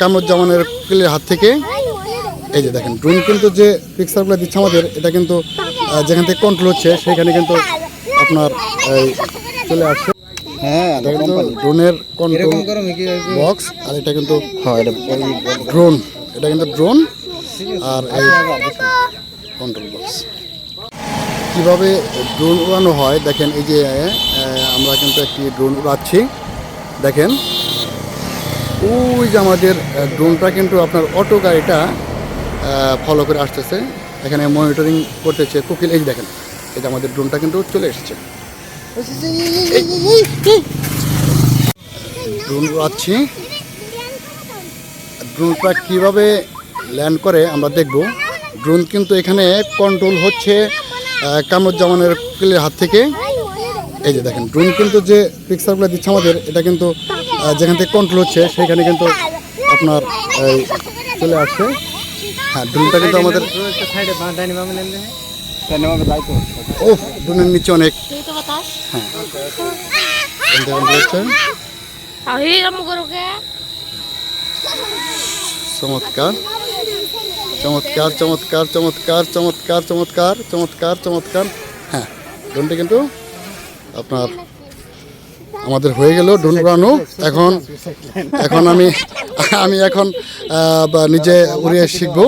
কামরুজ্জামানের কুকিলের হাত থেকে। এই যে দেখেন ড্রোন কিন্তু যে পিকচারগুলো দিচ্ছে আমাদের, এটা কিন্তু যেখান থেকে কন্ট্রোল হচ্ছে সেখানে কিন্তু আপনার চলে আসছে। হ্যাঁ, এটা কিন্তু ড্রোনের কন্ট্রোল বক্স, আর এটা কিন্তু ড্রোন, এটা কিন্তু ড্রোন আর এই কন্ট্রোল বক্স। কীভাবে ড্রোন উড়ানো হয় দেখেন, এই যে আমরা কিন্তু একটি ড্রোন উড়াচ্ছি। দেখেন ওই যে আমাদের ড্রোনটা কিন্তু আপনার অটো গাড়িটা ফলো করে আসতেছে, এখানে মনিটরিং করতেছে কোকিল। এই যে দেখেন, এই যে আমাদের ড্রোনটা কিন্তু চলে এসেছে। ড্রোন উড়াচ্ছি, ড্রোনটা কীভাবে ল্যান্ড করে আমরা দেখব। ড্রোন কিন্তু এখানে কন্ট্রোল হচ্ছে কামরুজ্জামানের কুকিলের হাত থেকে। এই যে দেখেন ড্রোন কিন্তু যে পিকচারগুলো দিচ্ছে আমাদের, এটা কিন্তু যেখান থেকে কন্ট্রোল হচ্ছে সেখানে কিন্তু আপনার চলে আসছে। হ্যাঁ, ড্রোনটা কিন্তু আমাদের ও ড্রোনের নিচে অনেক চমৎকার চমৎকার চমৎকার চমৎকার চমৎকার চমৎকার চমৎকার চমৎকার। হ্যাঁ, ড্রোনটা কিন্তু আপনার আমাদের হয়ে গেল ড্রোন উড়ানো। এখন আমি এখন নিজে উড়িয়ে শিখবো।